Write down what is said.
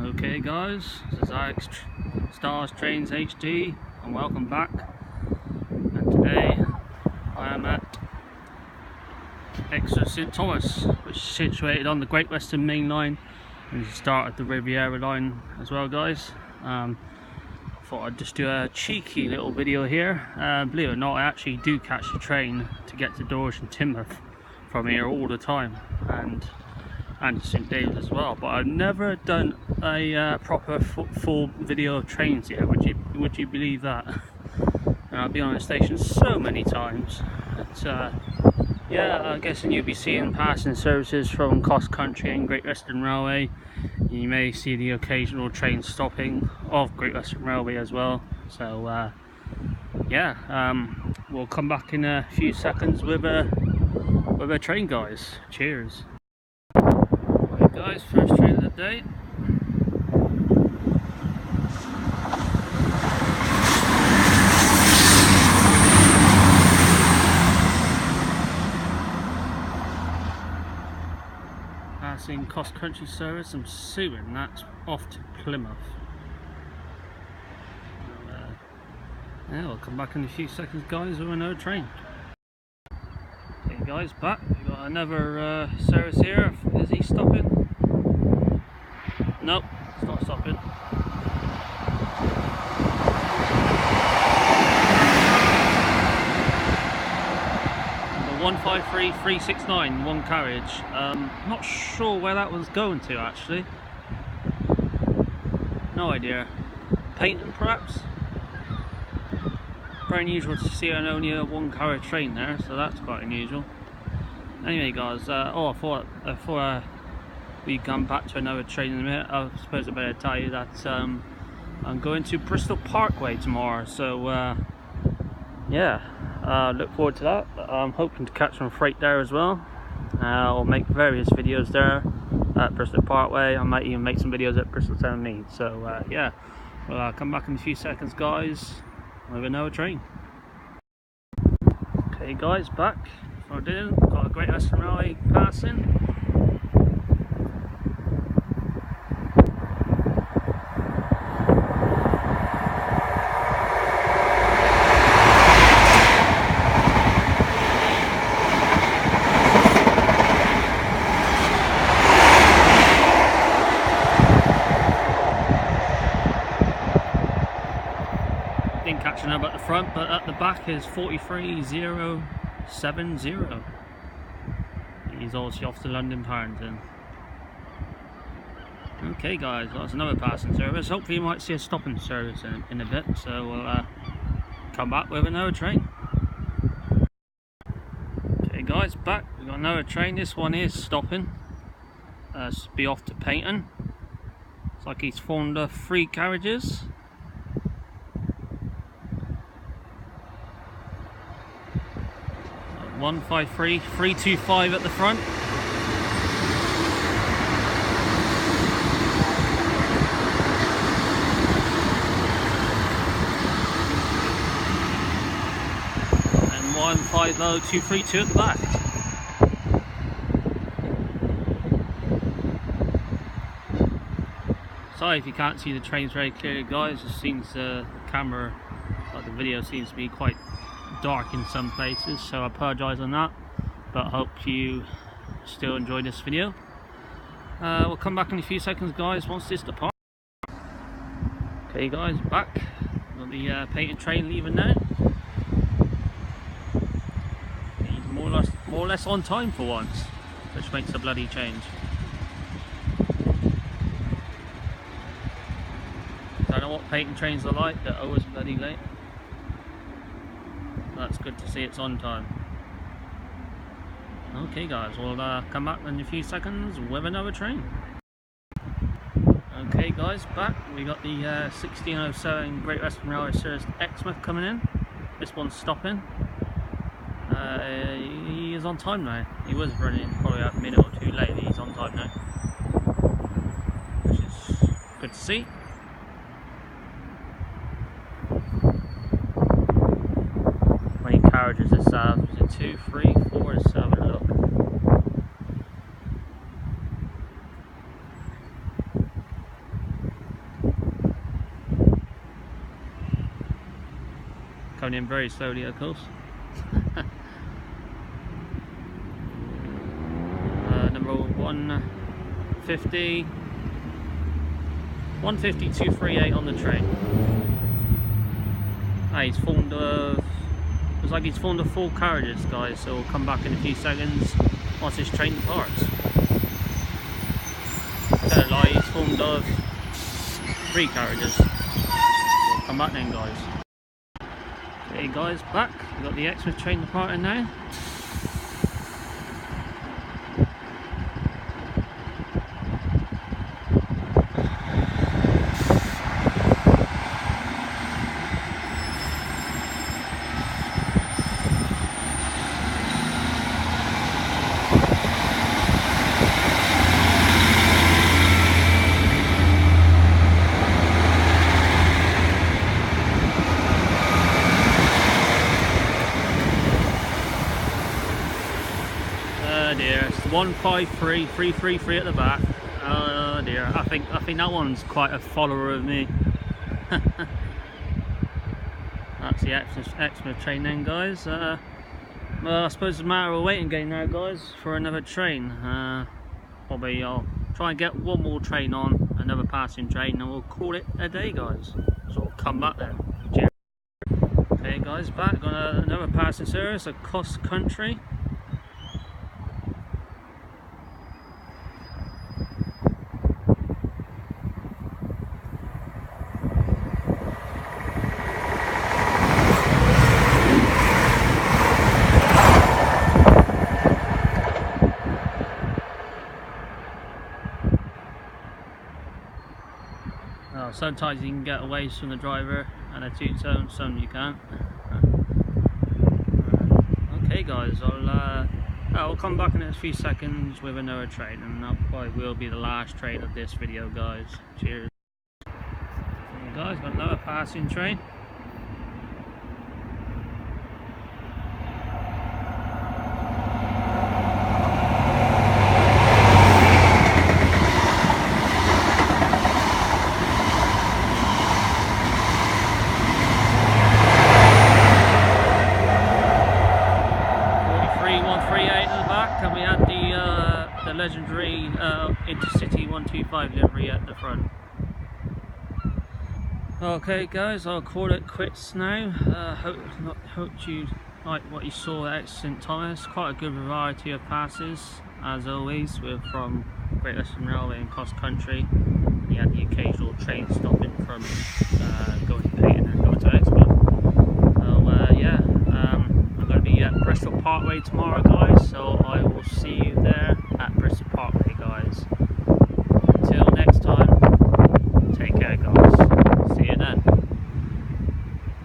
Okay guys, this is AlexstylestrainsHD and welcome back. And today I am at Exeter St Thomas, which is situated on the Great Western Main Line and you start at the Riviera line as well guys. Thought I'd just do a cheeky little video here. Believe it or not, I actually do catch the train to get to Dawes and Timber from here all the time, and St David's as well, but I've never done a proper full video of trains yet. Would you believe that? And I've been on the station so many times. But, yeah, I'm guessing you'll be seeing passing services from Crosscountry and Great Western Railway. You may see the occasional train stopping of Great Western Railway as well. So yeah, we'll come back in a few seconds with a train, guys. Cheers. Right, guys, first train of the day. Passing cross-country service. I'm assuming that's off to Plymouth. Yeah, we'll come back in a few seconds, guys, with another train. Okay, guys, back. We've got another service here. Is he stopping? Nope, it's not stopping. Number 153369, one carriage. Not sure where that one's going to actually. No idea. Painting perhaps? Very unusual to see only a one carriage train there, so that's quite unusual. Anyway guys, I thought we come back to another train in a minute. I suppose I better tell you that I'm going to Bristol Parkway tomorrow, so yeah, look forward to that. I'm hoping to catch some freight there as well. I'll make various videos there at Bristol Parkway. I might even make some videos at Bristol Town Mead. So yeah, well, I'll come back in a few seconds, guys, with another train. Okay guys, back. I did. Got a Great Western Railway passing. Didn't catch a number at the front, but at the back is 43070. He's obviously off to London Paddington. Okay guys, well, that's another passing service. Hopefully you might see a stopping service in a bit, so we'll come back with another train. Okay guys, back. We've got another train. This one is stopping. Be off to Paynton. It's like he's formed 3 carriages. Uh, 153325 at the front. And 150232 at the back. Sorry if you can't see the trains very clearly, guys. It seems the camera, like the video, seems to be quite dark in some places, so I apologise on that, but I hope you still enjoy this video. We'll come back in a few seconds, guys, once this departs. Okay guys, back. Got the painted train leaving now. He's more or less on time for once, which makes a bloody change. I don't know what painting trains are like, they're always bloody late. That's good to see it's on time. Okay guys, we'll come back in a few seconds with another train. Okay guys, back. We got the 1607 Great Western Railway service to Exmouth coming in. This one's stopping. He is on time now. He was running probably a minute or two late. He's on time now, which is good to see. Carriages this is it 2, 3, 4? Let's have a look. coming in very slowly, of course. Number 150, 150,238 on the train. He's formed of, looks like he's formed of 4 carriages, guys, so we'll come back in a few seconds once this train departs. Don't lie, he's formed of 3 carriages. We'll come back then, guys. Okay guys, back. We've got the Exeter train departing now. Oh dear, it's 153,333 at the back. Oh dear, I think that one's quite a follower of me. That's the Exeter train then, guys. Well, I suppose it's a matter of a waiting game now, guys, for another train. Probably I'll try and get one more train on, another passing train, and we'll call it a day, guys. So we'll come back then. Cheers. Okay guys, back on another passing service, a Crosscountry. Sometimes you can get away from the driver and a two-tone, some you can't. Okay guys, I'll come back in a few seconds with another train, and that probably will be the last train of this video, guys. Cheers. Okay, guys, got another passing train. And we had the legendary Intercity 125 livery at the front. Okay guys, I'll call it quits now. Hope you like what you saw at St Thomas. Quite a good variety of passes as always. We're from Great Western Railway and Crosscountry. You had the occasional train stopping from going to Peyton and going to Exeter. So yeah. I'm going to be at Bristol Parkway tomorrow, guys, so I will see you there at Bristol Parkway, guys.